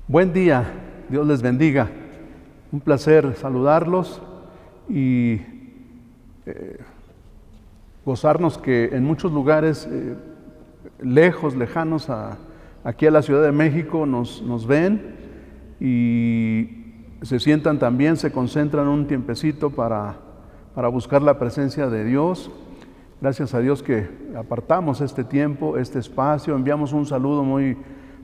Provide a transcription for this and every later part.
Buen día, Dios les bendiga. Un placer saludarlos y gozarnos que en muchos lugares lejanos aquí a la Ciudad de México nos ven y se sientan también, se concentran un tiempecito para buscar la presencia de Dios. Gracias a Dios que apartamos este tiempo, este espacio. Enviamos un saludo muy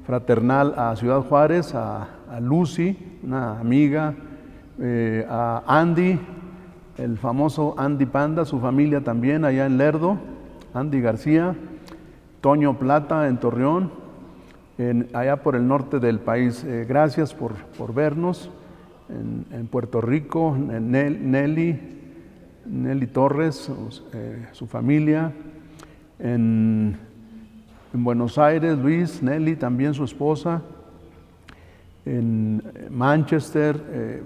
fraternal a Ciudad Juárez, a Lucy, una amiga, a Andy, el famoso Andy Panda, su familia también allá en Lerdo, Andy García, Toño Plata en Torreón, allá por el norte del país. Gracias por vernos. En Puerto Rico, Nelly Torres, su familia. En Buenos Aires, Luis, Nelly, también su esposa. En Manchester,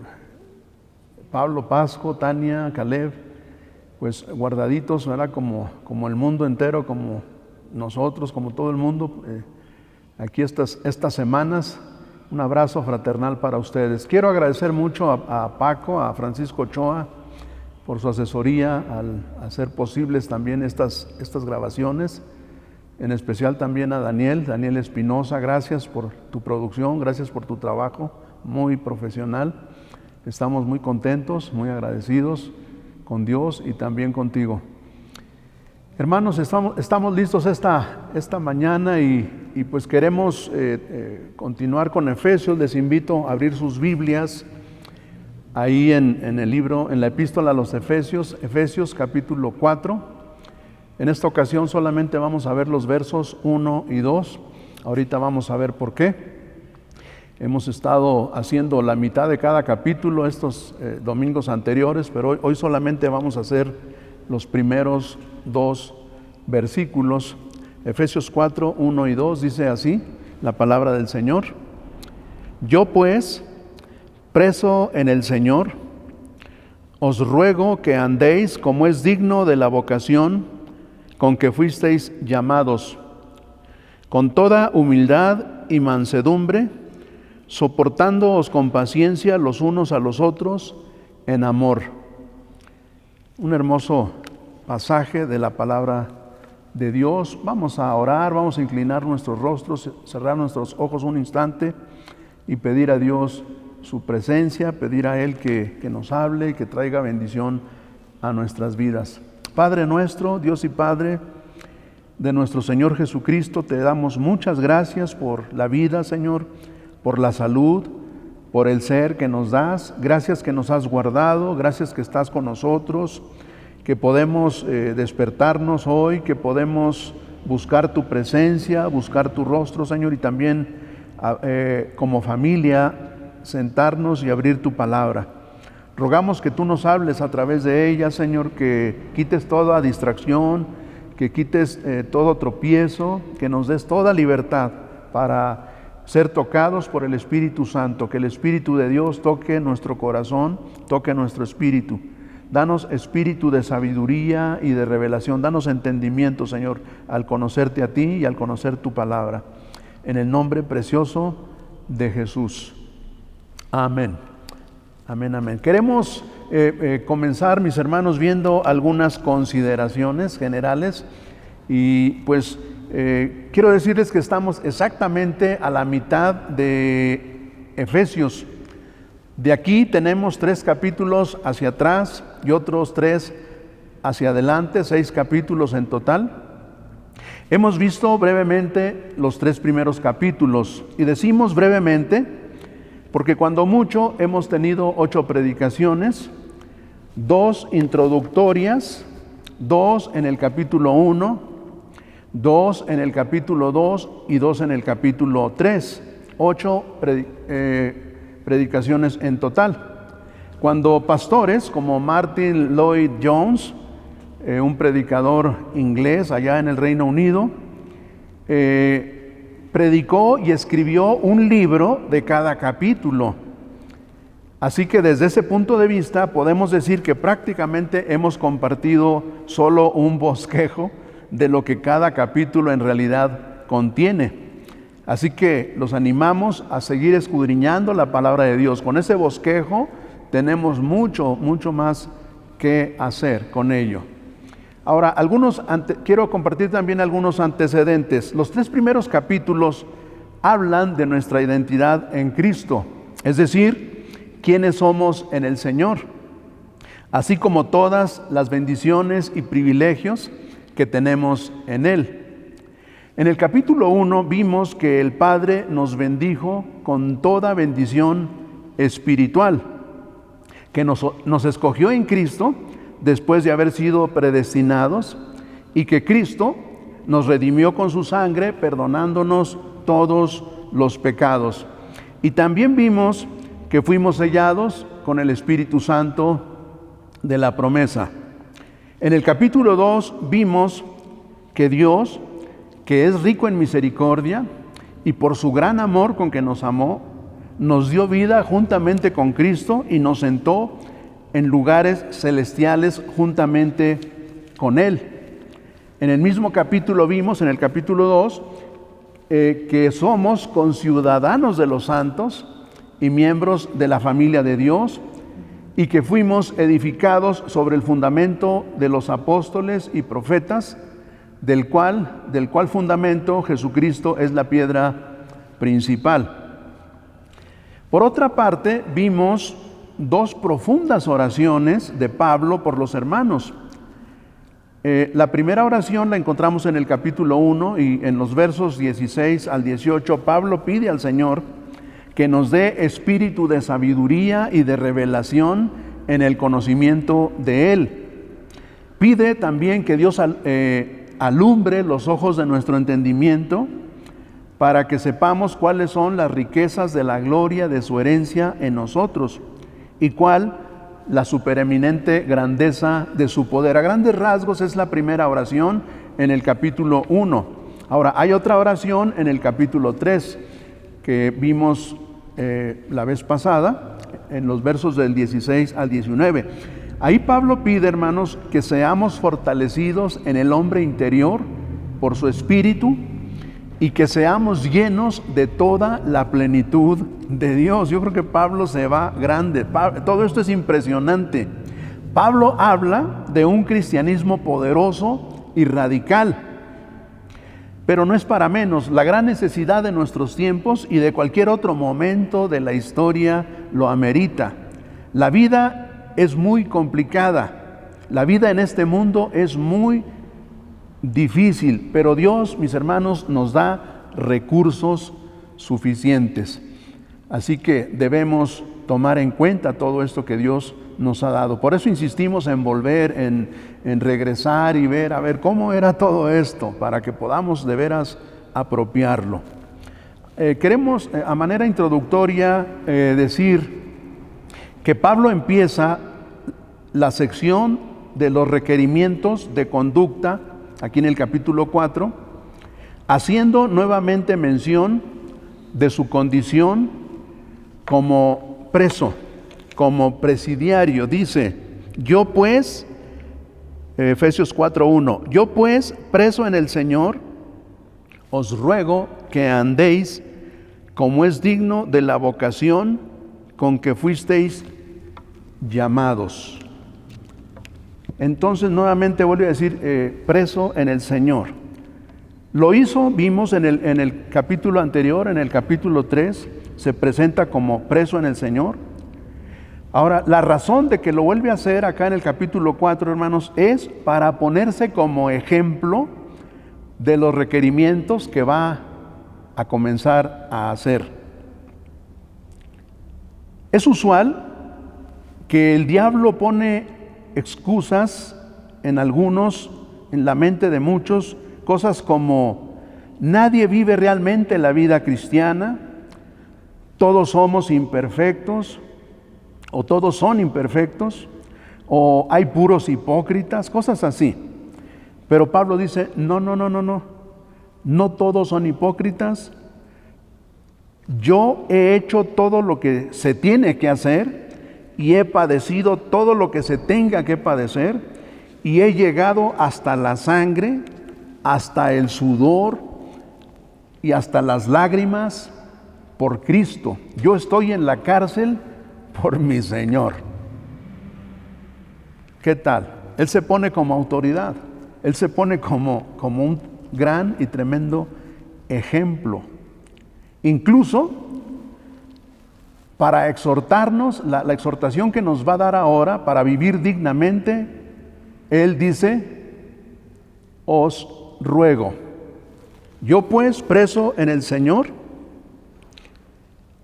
Pablo Pasco, Tania, Caleb, pues guardaditos, ¿verdad? Como el mundo entero, como nosotros, como todo el mundo. Aquí estas semanas, un abrazo fraternal para ustedes. Quiero agradecer mucho a Paco, a Francisco Ochoa, por su asesoría al hacer posibles también estas grabaciones. En especial también a Daniel Espinosa, gracias por tu producción, gracias por tu trabajo muy profesional. Estamos muy contentos, muy agradecidos con Dios y también contigo. Hermanos, estamos listos esta mañana y pues queremos continuar con Efesios. Les invito a abrir sus Biblias ahí en el libro, en la epístola a los Efesios capítulo 4. En esta ocasión solamente vamos a ver los versos 1 y 2. Ahorita vamos a ver por qué. Hemos estado haciendo la mitad de cada capítulo estos domingos anteriores, pero hoy solamente vamos a hacer los primeros 2 versículos. Efesios 4, 1 y 2 dice así la palabra del Señor. Yo pues, preso en el Señor, os ruego que andéis como es digno de la vocación con que fuisteis llamados, con toda humildad y mansedumbre, soportándoos con paciencia los unos a los otros en amor. Un hermoso pasaje de la palabra de Dios. Vamos a orar, vamos a inclinar nuestros rostros, cerrar nuestros ojos un instante y pedir a Dios su presencia, pedir a Él que nos hable y que traiga bendición a nuestras vidas. Padre nuestro, Dios y Padre de nuestro Señor Jesucristo, te damos muchas gracias por la vida, Señor, por la salud, por el ser que nos das. Gracias que nos has guardado, gracias que estás con nosotros, que podemos despertarnos hoy, que podemos buscar tu presencia, buscar tu rostro, Señor, y también como familia sentarnos y abrir tu palabra. Rogamos que tú nos hables a través de ella, Señor, que quites toda distracción, que quites todo tropiezo, que nos des toda libertad para ser tocados por el Espíritu Santo, que el Espíritu de Dios toque nuestro corazón, toque nuestro espíritu. Danos espíritu de sabiduría y de revelación, danos entendimiento, Señor, al conocerte a ti y al conocer tu palabra. En el nombre precioso de Jesús. Amén. Amén, amén. Queremos comenzar, mis hermanos, viendo algunas consideraciones generales y pues quiero decirles que estamos exactamente a la mitad de Efesios. De aquí tenemos 3 capítulos hacia atrás y otros 3 hacia adelante, 6 capítulos en total. Hemos visto brevemente los 3 primeros capítulos y decimos brevemente porque cuando mucho hemos tenido 8 predicaciones, 2 introductorias, 2 en el capítulo 1, 2 en el capítulo 2 y 2 en el capítulo 3, 8 predicaciones en total. Cuando pastores como Martin Lloyd Jones, un predicador inglés allá en el Reino Unido, predicó y escribió un libro de cada capítulo. Así que desde ese punto de vista podemos decir que prácticamente hemos compartido solo un bosquejo de lo que cada capítulo en realidad contiene. Así que los animamos a seguir escudriñando la palabra de Dios. Con ese bosquejo tenemos mucho más que hacer con ello. Ahora, quiero compartir también algunos antecedentes. Los 3 primeros capítulos hablan de nuestra identidad en Cristo, es decir, quiénes somos en el Señor, así como todas las bendiciones y privilegios que tenemos en Él. En el capítulo 1 vimos que el Padre nos bendijo con toda bendición espiritual, que nos escogió en Cristo después de haber sido predestinados, y que Cristo nos redimió con su sangre, perdonándonos todos los pecados. Y también vimos que fuimos sellados con el Espíritu Santo de la promesa. En el capítulo 2 vimos que Dios, que es rico en misericordia, y por su gran amor con que nos amó, nos dio vida juntamente con Cristo y nos sentó en lugares celestiales juntamente con Él. En el mismo capítulo vimos, en el capítulo 2, que somos conciudadanos de los santos y miembros de la familia de Dios, y que fuimos edificados sobre el fundamento de los apóstoles y profetas, del cual fundamento Jesucristo es la piedra principal. Por otra parte, vimos 2 profundas oraciones de Pablo por los hermanos. La primera oración la encontramos en el capítulo 1 y en los versos 16 al 18. Pablo pide al Señor que nos dé espíritu de sabiduría y de revelación en el conocimiento de Él. Pide también que Dios alumbre los ojos de nuestro entendimiento para que sepamos cuáles son las riquezas de la gloria de su herencia en nosotros y cuál la supereminente grandeza de su poder. A grandes rasgos es la primera oración en el capítulo 1. Ahora, hay otra oración en el capítulo 3 que vimos la vez pasada, en los versos del 16 al 19. Ahí Pablo pide, hermanos, que seamos fortalecidos en el hombre interior por su espíritu y que seamos llenos de toda la plenitud de Dios. Yo creo que Pablo se va grande. Todo esto es impresionante. Pablo habla de un cristianismo poderoso y radical, pero no es para menos. La gran necesidad de nuestros tiempos y de cualquier otro momento de la historia lo amerita. La vida es muy complicada. La vida en este mundo es muy difícil, pero Dios, mis hermanos, nos da recursos suficientes. Así que debemos tomar en cuenta todo esto que Dios nos ha dado. Por eso insistimos en volver, en regresar y ver, a ver cómo era todo esto, para que podamos de veras apropiarlo. Queremos, a manera introductoria, decir que Pablo empieza la sección de los requerimientos de conducta, aquí en el capítulo 4, haciendo nuevamente mención de su condición como preso, como presidiario. Dice, yo pues, Efesios 4:1, yo pues, preso en el Señor, os ruego que andéis como es digno de la vocación con que fuisteis llamados. Entonces nuevamente vuelvo a decir, preso en el Señor. Lo hizo, vimos en el capítulo anterior, en el capítulo 3, se presenta como preso en el Señor. Ahora, la razón de que lo vuelve a hacer acá en el capítulo 4, hermanos, es para ponerse como ejemplo de los requerimientos que va a comenzar a hacer. Es usual que el diablo pone excusas en algunos, en la mente de muchos, cosas como nadie vive realmente la vida cristiana, todos somos imperfectos, o todos son imperfectos, o hay puros hipócritas, cosas así. Pero Pablo dice, no todos son hipócritas. Yo he hecho todo lo que se tiene que hacer y he padecido todo lo que se tenga que padecer y he llegado hasta la sangre, hasta el sudor y hasta las lágrimas por Cristo. Yo estoy en la cárcel por mi Señor. ¿Qué tal? Él se pone como autoridad, Él se pone como un gran y tremendo ejemplo. Incluso para exhortarnos, la exhortación que nos va a dar ahora para vivir dignamente, Él dice: os ruego. Yo pues, preso en el Señor,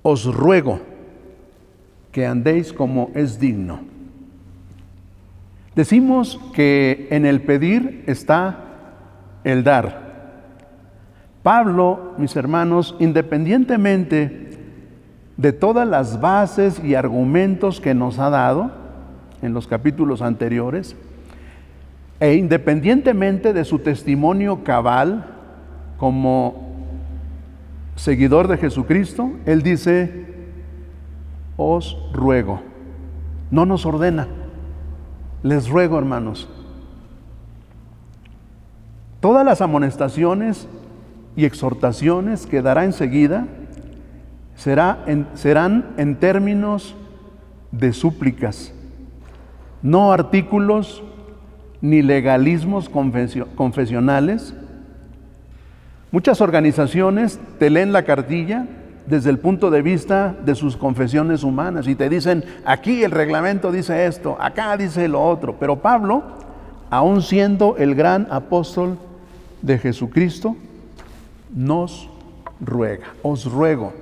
os ruego que andéis como es digno. Decimos que en el pedir está el dar. Pablo, mis hermanos, independientemente de todas las bases y argumentos que nos ha dado en los capítulos anteriores, e independientemente de su testimonio cabal como seguidor de Jesucristo, él dice: os ruego. No nos ordena. Les ruego, hermanos. Todas las amonestaciones y exhortaciones que dará enseguida serán en términos de súplicas, no artículos ni legalismos confesionales. Muchas organizaciones te leen la cartilla desde el punto de vista de sus confesiones humanas y te dicen: aquí el reglamento dice esto, acá dice lo otro. Pero Pablo, aun siendo el gran apóstol de Jesucristo, nos ruega: os ruego.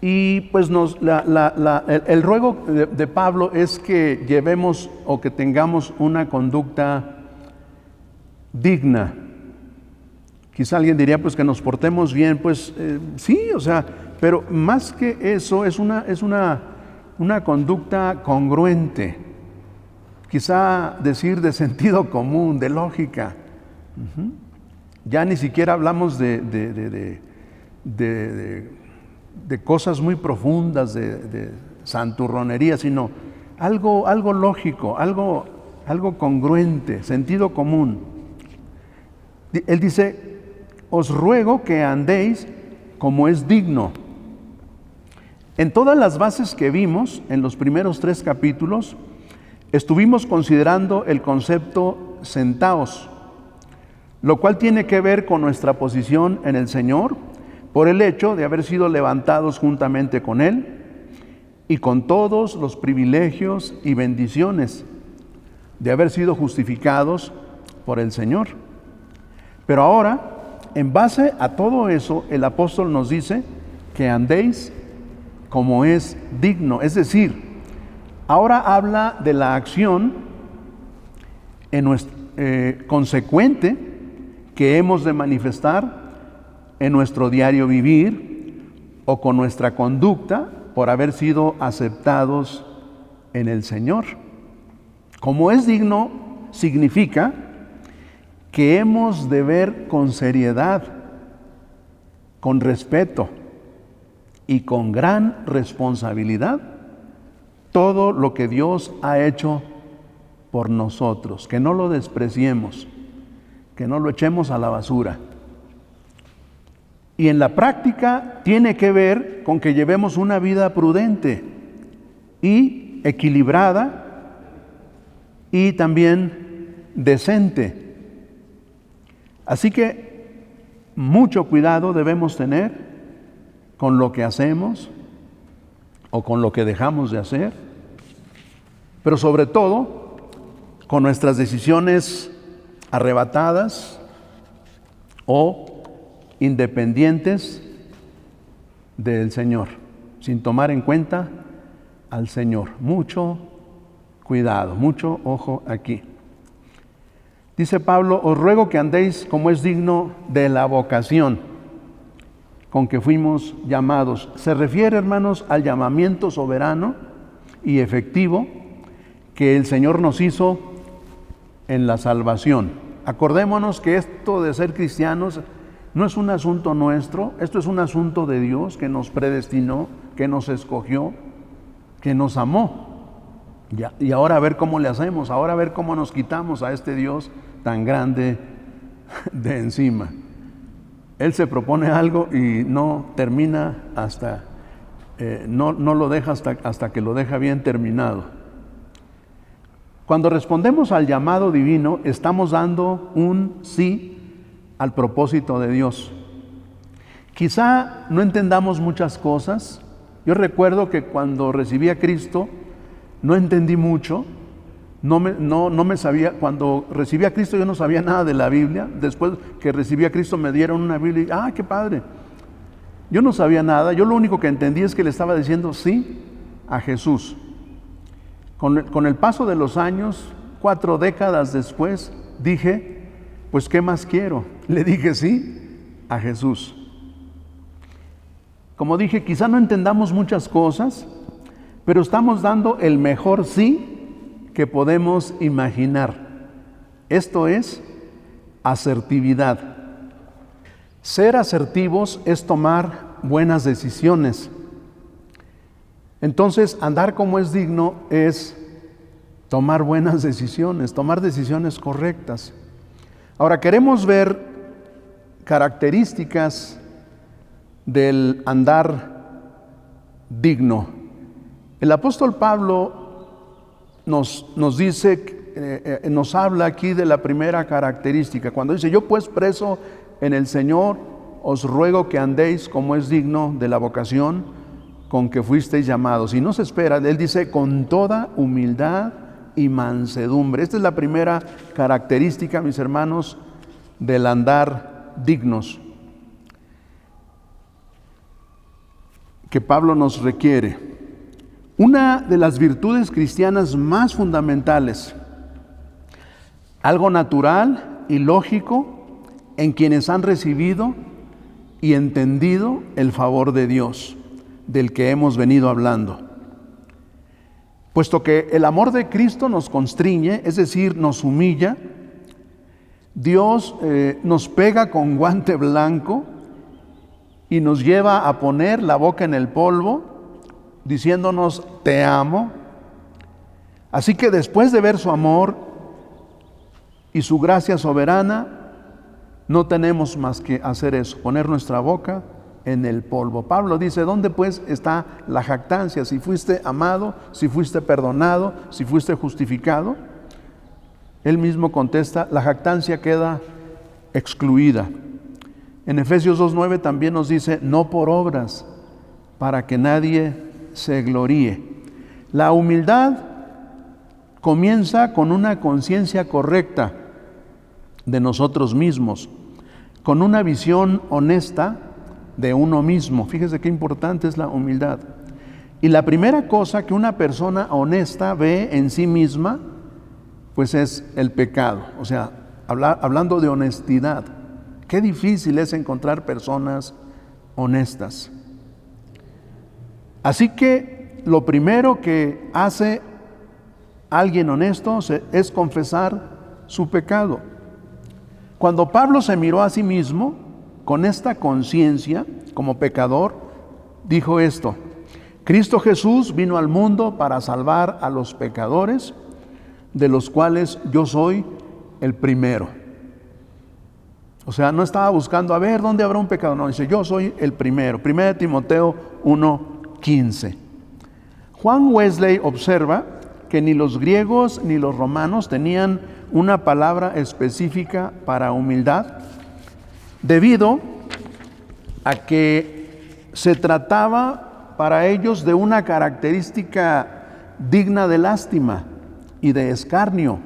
Y pues el ruego de Pablo es que llevemos o que tengamos una conducta digna. Quizá alguien diría pues que nos portemos bien, pues sí, o sea, pero más que eso es una conducta congruente. Quizá decir de sentido común, de lógica. Ya ni siquiera hablamos de cosas muy profundas, de santurronería, sino algo lógico, algo congruente, sentido común. Él dice: os ruego que andéis como es digno. En todas las bases que vimos en los primeros 3 capítulos, estuvimos considerando el concepto sentaos, lo cual tiene que ver con nuestra posición en el Señor, por el hecho de haber sido levantados juntamente con Él y con todos los privilegios y bendiciones de haber sido justificados por el Señor. Pero ahora, en base a todo eso, el apóstol nos dice que andéis como es digno. Es decir, ahora habla de la acción consecuente que hemos de manifestar en nuestro diario vivir o con nuestra conducta por haber sido aceptados en el Señor. Como es digno significa que hemos de ver con seriedad, con respeto y con gran responsabilidad todo lo que Dios ha hecho por nosotros, que no lo despreciemos, que no lo echemos a la basura. Y en la práctica tiene que ver con que llevemos una vida prudente y equilibrada y también decente. Así que mucho cuidado debemos tener con lo que hacemos o con lo que dejamos de hacer, pero sobre todo con nuestras decisiones arrebatadas o independientes del Señor, sin tomar en cuenta al Señor. Mucho cuidado, mucho ojo aquí. Dice Pablo: os ruego que andéis como es digno de la vocación con que fuimos llamados. Se refiere, hermanos, al llamamiento soberano y efectivo que el Señor nos hizo en la salvación. Acordémonos que esto de ser cristianos no es un asunto nuestro, esto es un asunto de Dios que nos predestinó, que nos escogió, que nos amó. Y ahora a ver cómo le hacemos, ahora a ver cómo nos quitamos a este Dios tan grande de encima. Él se propone algo y no termina hasta, no lo deja hasta que lo deja bien terminado. Cuando respondemos al llamado divino, estamos dando un sí al propósito de Dios. Quizá no entendamos muchas cosas. Yo recuerdo que cuando recibí a Cristo, no entendí mucho. No me sabía, cuando recibí a Cristo yo no sabía nada de la Biblia. Después que recibí a Cristo me dieron una Biblia y ¡ah, qué padre! Yo no sabía nada, yo lo único que entendí es que le estaba diciendo sí a Jesús. Con el paso de los años, 4 décadas después, dije, pues ¿qué más quiero? Le dije sí a Jesús. Como dije, quizá no entendamos muchas cosas, pero estamos dando el mejor sí que podemos imaginar. Esto es asertividad. Ser asertivos es tomar buenas decisiones. Entonces, andar como es digno es tomar buenas decisiones, tomar decisiones correctas. Ahora, queremos ver características del andar digno. El apóstol Pablo nos dice, nos habla aquí de la primera característica, cuando dice, yo pues preso en el Señor, os ruego que andéis como es digno de la vocación con que fuisteis llamados. Y no se espera, él dice, con toda humildad y mansedumbre. Esta es la primera característica, mis hermanos, del andar dignos, que Pablo nos requiere. Una de las virtudes cristianas más fundamentales, algo natural y lógico en quienes han recibido y entendido el favor de Dios, del que hemos venido hablando. Puesto que el amor de Cristo nos constriñe, es decir, nos humilla, Dios nos pega con guante blanco y nos lleva a poner la boca en el polvo, diciéndonos, te amo. Así que después de ver su amor y su gracia soberana, no tenemos más que hacer eso, poner nuestra boca en el polvo. Pablo dice, ¿dónde pues está la jactancia? Si fuiste amado, si fuiste perdonado, si fuiste justificado. Él mismo contesta, la jactancia queda excluida. En Efesios 2:9 también nos dice, no por obras, para que nadie se gloríe. La humildad comienza con una conciencia correcta de nosotros mismos, con una visión honesta de uno mismo. Fíjese qué importante es la humildad. Y la primera cosa que una persona honesta ve en sí misma, pues es el pecado. O sea, hablando de honestidad, qué difícil es encontrar personas honestas. Así que lo primero que hace alguien honesto es confesar su pecado. Cuando Pablo se miró a sí mismo con esta conciencia como pecador, dijo esto: Cristo Jesús vino al mundo para salvar a los pecadores, de los cuales yo soy el primero. O sea, no estaba buscando a ver dónde habrá un pecador, no, dice yo soy el primero. 1 Timoteo 1:15. Juan Wesley observa que ni los griegos ni los romanos tenían una palabra específica para humildad, debido a que se trataba para ellos de una característica digna de lástima y de escarnio,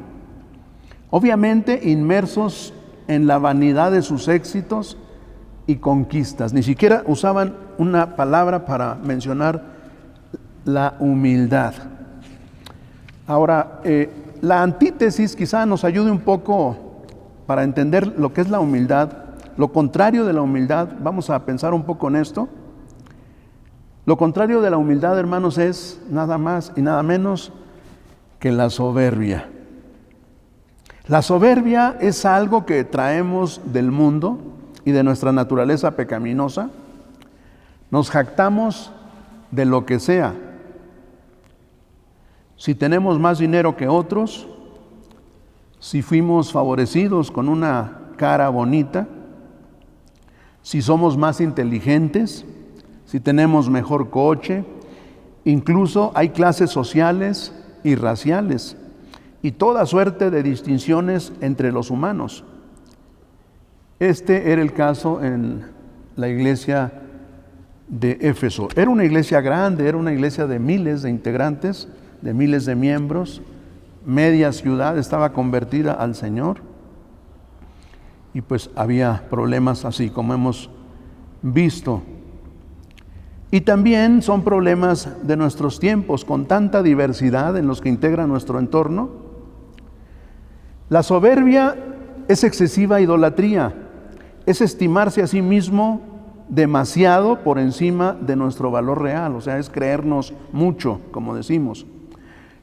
obviamente inmersos en la vanidad de sus éxitos y conquistas. Ni siquiera usaban una palabra para mencionar la humildad. Ahora, la antítesis quizá nos ayude un poco para entender lo que es la humildad. Lo contrario de la humildad, vamos a pensar un poco en esto. Lo contrario de la humildad, hermanos, es nada más y nada menos que la soberbia. La soberbia es algo que traemos del mundo y de nuestra naturaleza pecaminosa. Nos jactamos de lo que sea. Si tenemos más dinero que otros, si fuimos favorecidos con una cara bonita, si somos más inteligentes, si tenemos mejor coche. Incluso hay clases sociales y raciales y toda suerte de distinciones entre los humanos. Este era el caso en la iglesia de Éfeso. Era una iglesia grande, era una iglesia de miles de integrantes, de miles de miembros. Media ciudad estaba convertida al Señor. Y pues había problemas así como hemos visto. Y también son problemas de nuestros tiempos, con tanta diversidad en los que integra nuestro entorno. La soberbia es excesiva idolatría, es estimarse a sí mismo demasiado por encima de nuestro valor real, o sea, es creernos mucho, como decimos.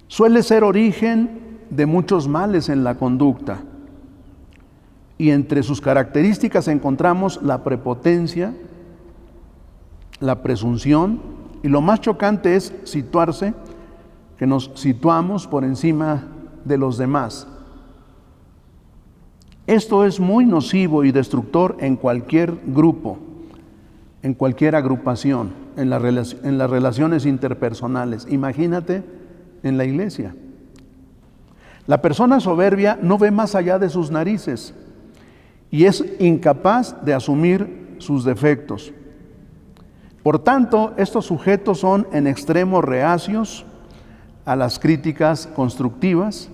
Suele ser origen de muchos males en la conducta. Y entre sus características encontramos la prepotencia, la presunción, y lo más chocante es situarse, que nos situamos por encima de los demás. Esto es muy nocivo y destructor en cualquier grupo, en cualquier agrupación, en las relaciones interpersonales. Imagínate en la iglesia. La persona soberbia no ve más allá de sus narices y es incapaz de asumir sus defectos. Por tanto, estos sujetos son en extremo reacios a las críticas constructivas,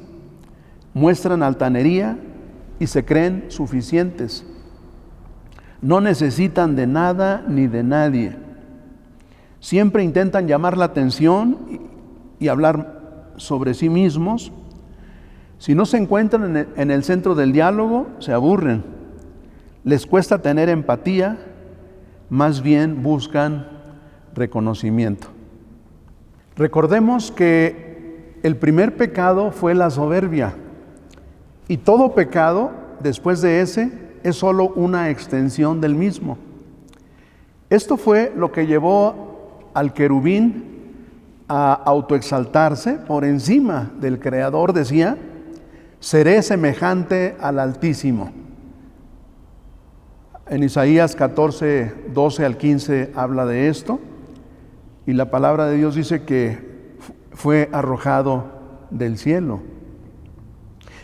muestran altanería y se creen suficientes. No necesitan de nada ni de nadie. Siempre intentan llamar la atención y hablar sobre sí mismos. Si no se encuentran en el centro del diálogo, se aburren. Les cuesta tener empatía, más bien buscan reconocimiento. Recordemos que el primer pecado fue la soberbia, y todo pecado después de ese es solo una extensión del mismo. Esto fue lo que llevó al querubín a autoexaltarse por encima del Creador. Decía: seré semejante al Altísimo. En Isaías 14, 12 al 15 habla de esto, y la palabra de Dios dice que fue arrojado del cielo.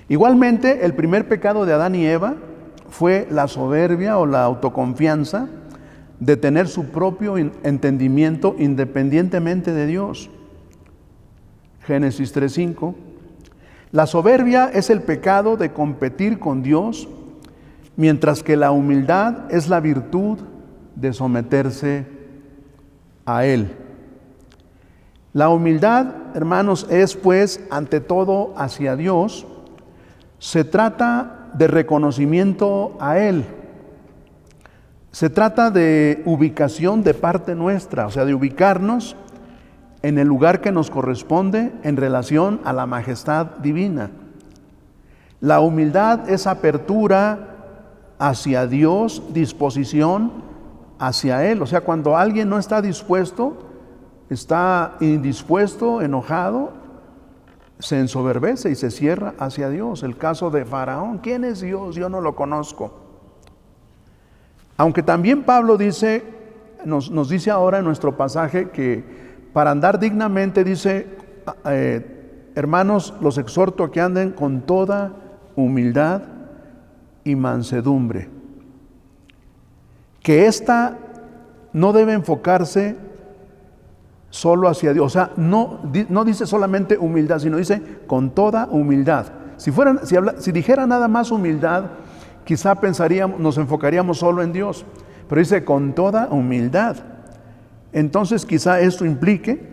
Igualmente, el primer pecado de Adán y Eva fue la soberbia o la autoconfianza de tener su propio entendimiento independientemente de Dios. Génesis 3:5. La soberbia es el pecado de competir con Dios, mientras que la humildad es la virtud de someterse a Él. La humildad, hermanos, es pues ante todo hacia Dios. Se trata de reconocimiento a Él. Se trata de ubicación de parte nuestra, o sea, de ubicarnos en el lugar que nos corresponde en relación a la majestad divina. La humildad es apertura hacia Dios, disposición hacia Él. O sea, cuando alguien no está dispuesto, está indispuesto, enojado, se ensoberbece y se cierra hacia Dios. El caso de Faraón: ¿quién es Dios? Yo no lo conozco. Aunque también Pablo dice, nos dice ahora en nuestro pasaje que para andar dignamente, dice, hermanos, los exhorto a que anden con toda humildad y mansedumbre. Que esta no debe enfocarse solo hacia Dios. O sea, no dice solamente humildad, sino dice con toda humildad. Si dijera nada más humildad, quizá nos enfocaríamos solo en Dios. Pero dice con toda humildad. Entonces quizá esto implique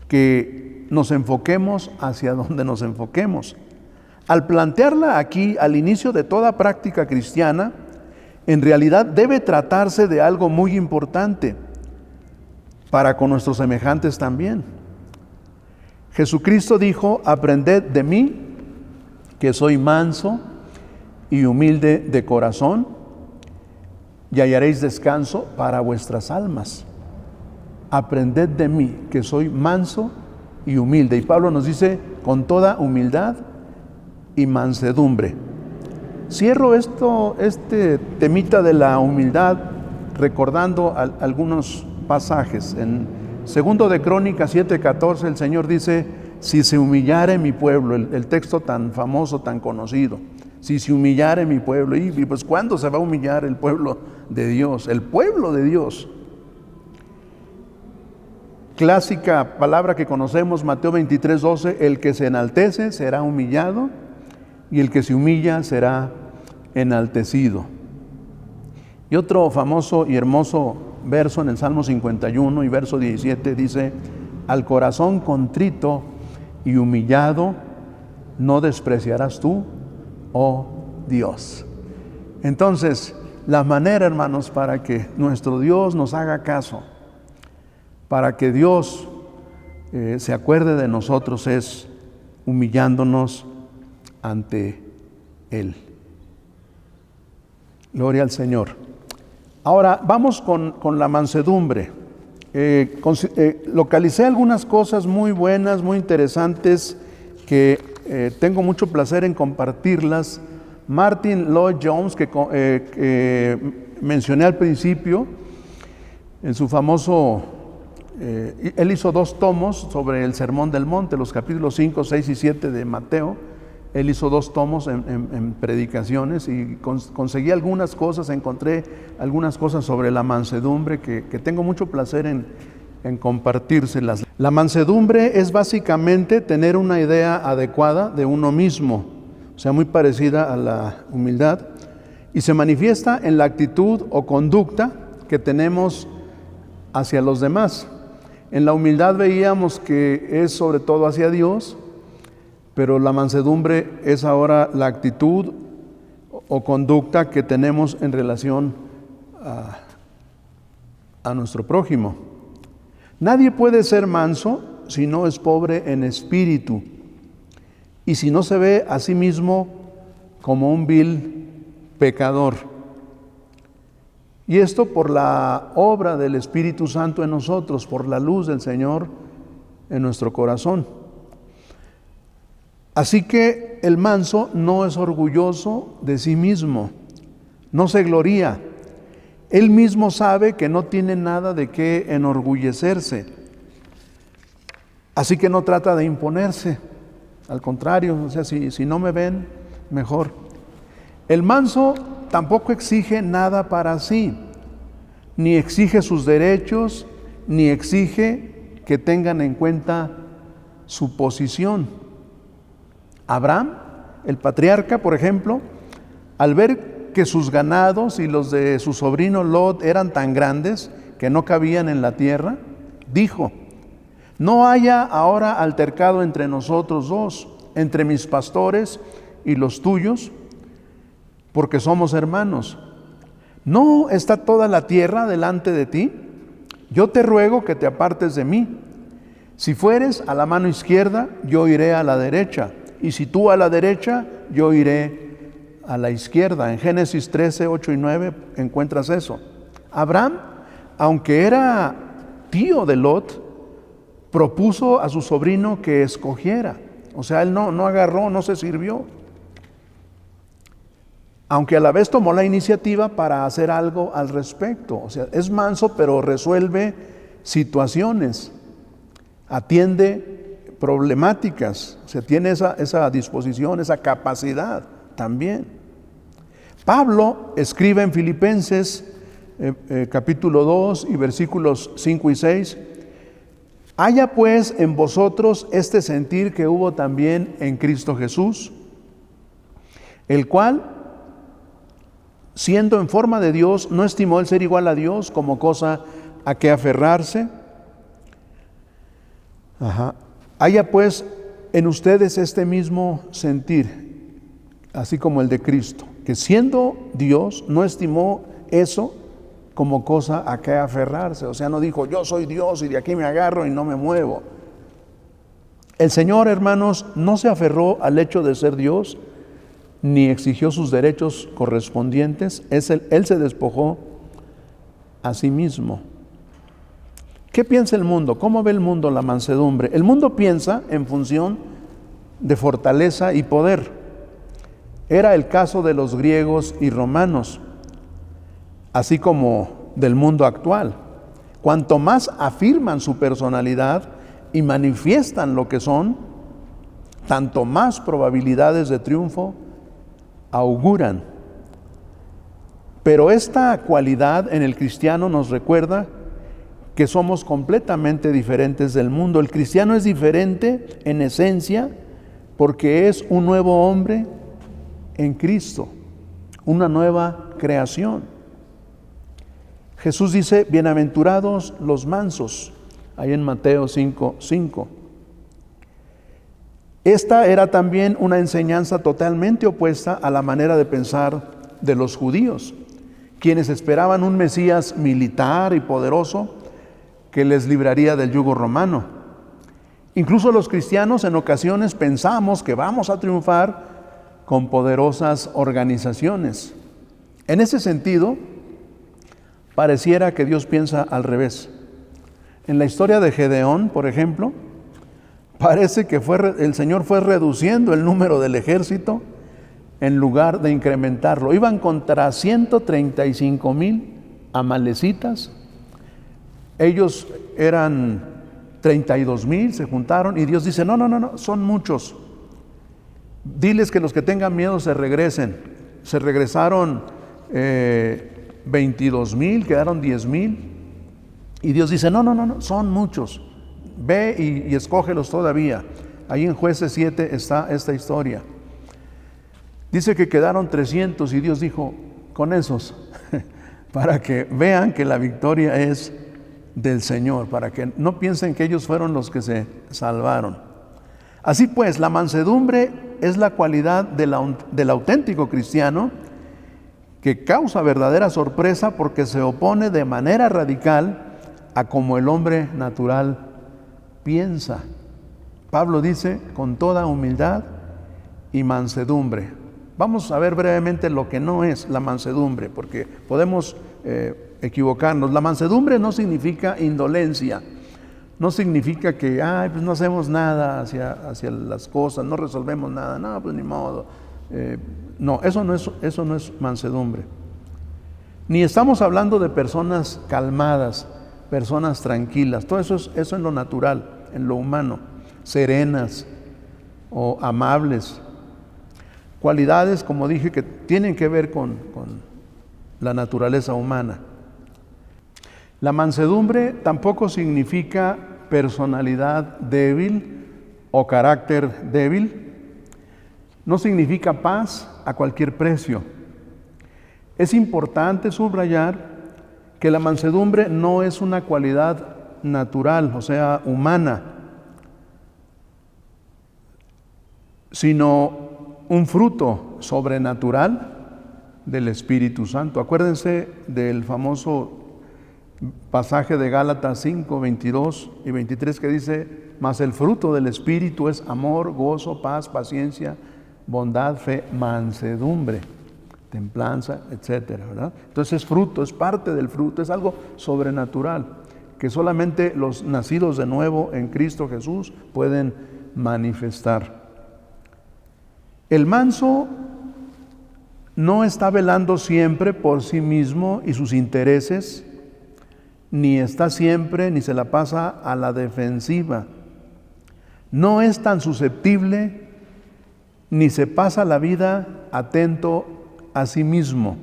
que nos enfoquemos hacia donde nos enfoquemos. Al plantearla aquí, al inicio de toda práctica cristiana, en realidad debe tratarse de algo muy importante para con nuestros semejantes también. Jesucristo dijo: aprended de mí, que soy manso y humilde de corazón, y hallaréis descanso para vuestras almas. Aprended de mí, que soy manso y humilde. Y Pablo nos dice con toda humildad y mansedumbre. Cierro este temita de la humildad recordando algunos pasajes. En 2 de Crónicas 7:14 el Señor dice: si se humillare mi pueblo, el texto tan famoso, tan conocido, si se humillare mi pueblo, y pues ¿cuándo se va a humillar el pueblo de Dios? El pueblo de Dios. Clásica palabra que conocemos, Mateo 23:12, el que se enaltece será humillado y el que se humilla será enaltecido. Y otro famoso y hermoso verso en el Salmo 51 y verso 17 dice: al corazón contrito y humillado no despreciarás tú, oh Dios. Entonces, la manera, hermanos, para que nuestro Dios nos haga caso, para que Dios se acuerde de nosotros, es humillándonos ante Él. Gloria al Señor. Ahora vamos con la mansedumbre. Localicé algunas cosas muy buenas, muy interesantes, que tengo mucho placer en compartirlas. Martin Lloyd-Jones, que mencioné al principio, en su famoso, él hizo 2 tomos sobre el Sermón del Monte, los capítulos 5, 6 y 7 de Mateo. Él hizo 2 tomos en predicaciones, y conseguí algunas cosas, encontré algunas cosas sobre la mansedumbre que tengo mucho placer en compartírselas. La mansedumbre es básicamente tener una idea adecuada de uno mismo, o sea, muy parecida a la humildad, y se manifiesta en la actitud o conducta que tenemos hacia los demás. En la humildad veíamos que es sobre todo hacia Dios, pero la mansedumbre es ahora la actitud o conducta que tenemos en relación a nuestro prójimo. Nadie puede ser manso si no es pobre en espíritu y si no se ve a sí mismo como un vil pecador. Y esto por la obra del Espíritu Santo en nosotros, por la luz del Señor en nuestro corazón. Así que el manso no es orgulloso de sí mismo, no se gloría. Él mismo sabe que no tiene nada de qué enorgullecerse. Así que no trata de imponerse. Al contrario, o sea, si no me ven, mejor. El manso tampoco exige nada para sí, ni exige sus derechos, ni exige que tengan en cuenta su posición. Abraham, el patriarca, por ejemplo, al ver que sus ganados y los de su sobrino Lot eran tan grandes que no cabían en la tierra, dijo: no haya ahora altercado entre nosotros 2, entre mis pastores y los tuyos, porque somos hermanos. ¿No está toda la tierra delante de ti? Yo te ruego que te apartes de mí. Si fueres a la mano izquierda, yo iré a la derecha. Y si tú a la derecha, yo iré a la izquierda. En Génesis 13, 8 y 9 encuentras eso. Abraham, aunque era tío de Lot, propuso a su sobrino que escogiera. O sea, él no agarró, no se sirvió. Aunque a la vez tomó la iniciativa para hacer algo al respecto. O sea, es manso, pero resuelve situaciones, atiende problemáticas, o sea, tiene esa disposición, esa capacidad también. Pablo escribe en Filipenses capítulo 2 y versículos 5 y 6: haya pues en vosotros este sentir que hubo también en Cristo Jesús, el cual, siendo en forma de Dios, no estimó el ser igual a Dios como cosa a que aferrarse. Haya pues en ustedes este mismo sentir, así como el de Cristo, que siendo Dios no estimó eso como cosa a que aferrarse. O sea, no dijo: yo soy Dios y de aquí me agarro y no me muevo. El Señor, hermanos, no se aferró al hecho de ser Dios, ni exigió sus derechos correspondientes. Él se despojó a sí mismo. ¿Qué piensa el mundo? ¿Cómo ve el mundo la mansedumbre? El mundo piensa en función de fortaleza y poder. Era el caso de los griegos y romanos, así como del mundo actual. Cuanto más afirman su personalidad y manifiestan lo que son, tanto más probabilidades de triunfo auguran. Pero esta cualidad en el cristiano nos recuerda que somos completamente diferentes del mundo. El cristiano es diferente en esencia porque es un nuevo hombre en Cristo, una nueva creación. Jesús dice, bienaventurados los mansos, ahí en Mateo 5:5. Esta era también una enseñanza totalmente opuesta a la manera de pensar de los judíos, quienes esperaban un Mesías militar y poderoso que les libraría del yugo romano. Incluso los cristianos en ocasiones pensamos que vamos a triunfar con poderosas organizaciones. En ese sentido, pareciera que Dios piensa al revés. En la historia de Gedeón, por ejemplo, parece que el Señor fue reduciendo el número del ejército en lugar de incrementarlo. Iban contra 135,000 amalecitas. Ellos eran 32,000, se juntaron y Dios dice, no, son muchos. Diles que los que tengan miedo se regresen. Se regresaron 22,000, quedaron 10,000. Y Dios dice, no, son muchos. Ve y escógelos todavía. Ahí en Jueces 7 está esta historia. Dice que quedaron 300 y Dios dijo, con esos, para que vean que la victoria es del Señor, para que no piensen que ellos fueron los que se salvaron. Así pues, la mansedumbre es la cualidad del auténtico cristiano que causa verdadera sorpresa porque se opone de manera radical a como el hombre natural piensa. Pablo dice, con toda humildad y mansedumbre. Vamos a ver brevemente lo que no es la mansedumbre, porque podemos equivocarnos. La mansedumbre no significa indolencia, no significa que pues no hacemos nada hacia las cosas, no resolvemos nada, no, pues ni modo. No, eso no es mansedumbre. Ni estamos hablando de personas calmadas, personas tranquilas, todo eso es en lo natural, en lo humano, serenas o amables. Cualidades, como dije, que tienen que ver con la naturaleza humana. La mansedumbre tampoco significa personalidad débil o carácter débil. No significa paz a cualquier precio. Es importante subrayar que la mansedumbre no es una cualidad natural, o sea, humana, sino un fruto sobrenatural del Espíritu Santo. Acuérdense del famoso pasaje de Gálatas 5, 22 y 23 que dice, mas el fruto del Espíritu es amor, gozo, paz, paciencia, bondad, fe, mansedumbre, templanza, etcétera, ¿verdad? Entonces es fruto, es parte del fruto, es algo sobrenatural que solamente los nacidos de nuevo en Cristo Jesús pueden manifestar. El manso no está velando siempre por sí mismo y sus intereses, ni está siempre, ni se la pasa a la defensiva. No es tan susceptible, ni se pasa la vida atento a sí mismo.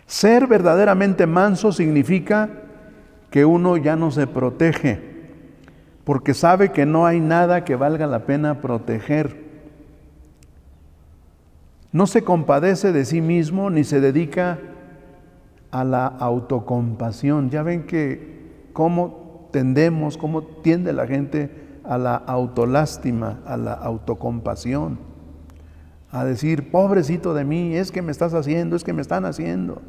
Ser verdaderamente manso significa que uno ya no se protege, porque sabe que no hay nada que valga la pena proteger. No se compadece de sí mismo ni se dedica a la autocompasión. Ya ven que cómo tiende la gente a la autolástima, a la autocompasión, a decir, pobrecito de mí, es que me estás haciendo, es que me están haciendo.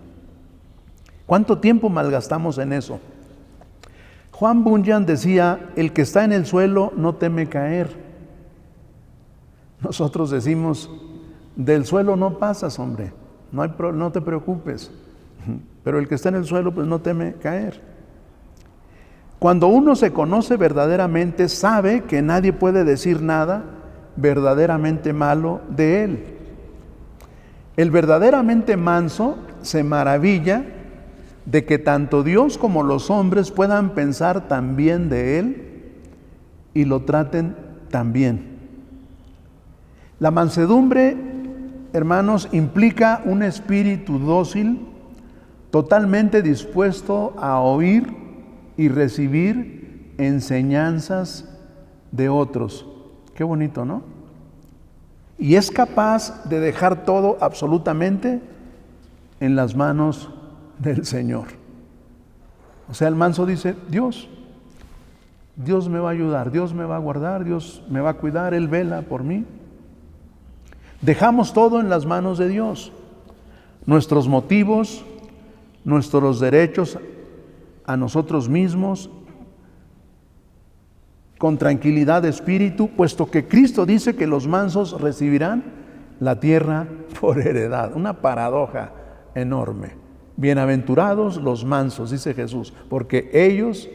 ¿Cuánto tiempo malgastamos en eso? Juan Bunyan decía, el que está en el suelo no teme caer. Nosotros decimos, del suelo no pasas, hombre, no te preocupes. Pero el que está en el suelo, pues no teme caer. Cuando uno se conoce verdaderamente, sabe que nadie puede decir nada verdaderamente malo de él. El verdaderamente manso se maravilla de que tanto Dios como los hombres puedan pensar tan bien de Él y lo traten tan bien. La mansedumbre, hermanos, implica un espíritu dócil, totalmente dispuesto a oír y recibir enseñanzas de otros. Qué bonito, ¿no? Y es capaz de dejar todo absolutamente en las manos del Señor. O sea, el manso dice, Dios me va a ayudar, Dios me va a guardar, Dios me va a cuidar, Él vela por mí. Dejamos todo en las manos de Dios. Nuestros motivos, nuestros derechos a nosotros mismos, con tranquilidad de espíritu, puesto que Cristo dice que los mansos recibirán la tierra por heredad. Una paradoja enorme. Bienaventurados los mansos, dice Jesús, porque ellos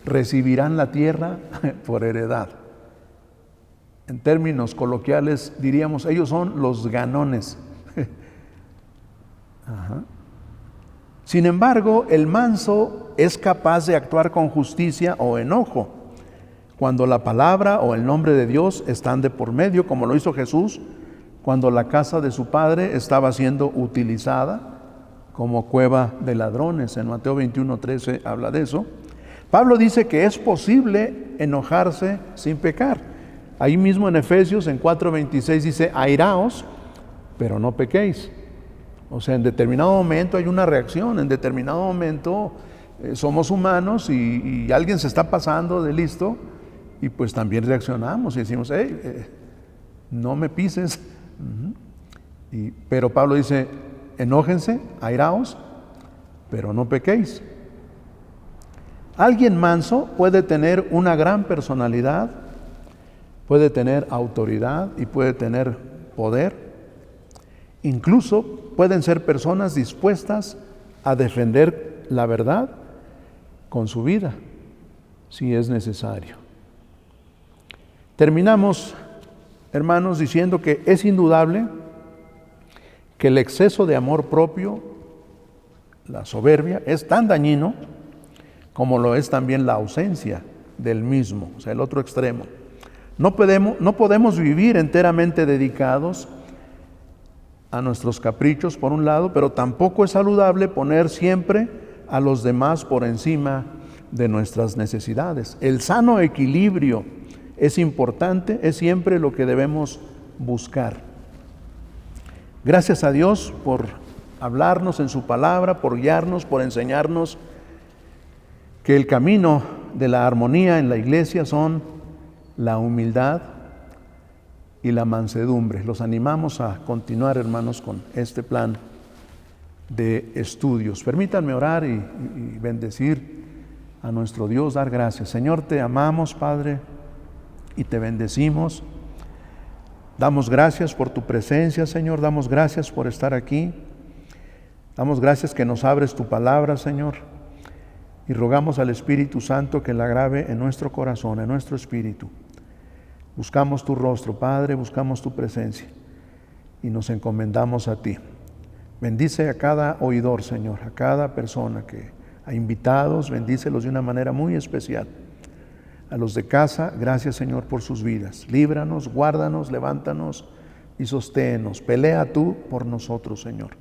recibirán la tierra por heredad. En términos coloquiales diríamos, ellos son los ganones. Ajá. Sin embargo, el manso es capaz de actuar con justicia o enojo cuando la palabra o el nombre de Dios están de por medio, como lo hizo Jesús cuando la casa de su padre estaba siendo utilizada como cueva de ladrones. En Mateo 21:13 habla de eso. Pablo dice que es posible enojarse sin pecar. Ahí mismo en Efesios, en 4:26 dice, airaos, pero no pequéis. O sea, en determinado momento hay una reacción, en determinado momento somos humanos y alguien se está pasando de listo y pues también reaccionamos y decimos, hey, no me pises. Pero Pablo dice, enójense, airaos, pero no pequéis. Alguien manso puede tener una gran personalidad, puede tener autoridad y puede tener poder. Incluso pueden ser personas dispuestas a defender la verdad con su vida, si es necesario. Terminamos, hermanos, diciendo que es indudable que el exceso de amor propio, la soberbia, es tan dañino como lo es también la ausencia del mismo, o sea, el otro extremo. No podemos vivir enteramente dedicados a nuestros caprichos, por un lado, pero tampoco es saludable poner siempre a los demás por encima de nuestras necesidades. El sano equilibrio es importante, es siempre lo que debemos buscar. Gracias a Dios por hablarnos en su palabra, por guiarnos, por enseñarnos que el camino de la armonía en la iglesia son la humildad y la mansedumbre. Los animamos a continuar, hermanos, con este plan de estudios. Permítanme orar y bendecir a nuestro Dios, dar gracias. Señor, te amamos, Padre, y te bendecimos. Damos gracias por tu presencia, Señor. Damos gracias por estar aquí. Damos gracias que nos abres tu palabra, Señor. Y rogamos al Espíritu Santo que la grabe en nuestro corazón, en nuestro espíritu. Buscamos tu rostro, Padre, buscamos tu presencia y nos encomendamos a ti. Bendice a cada oidor, Señor, a cada persona a invitados, bendícelos de una manera muy especial. A los de casa, gracias, Señor, por sus vidas. Líbranos, guárdanos, levántanos y sosténnos. Pelea tú por nosotros, Señor.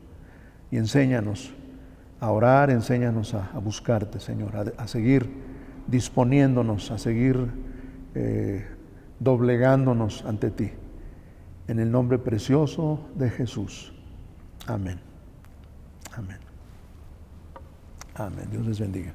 Y enséñanos a orar, enséñanos a buscarte, Señor, a seguir disponiéndonos, a seguir doblegándonos ante ti. En el nombre precioso de Jesús. Amén. Amén. Amén. Dios les bendiga.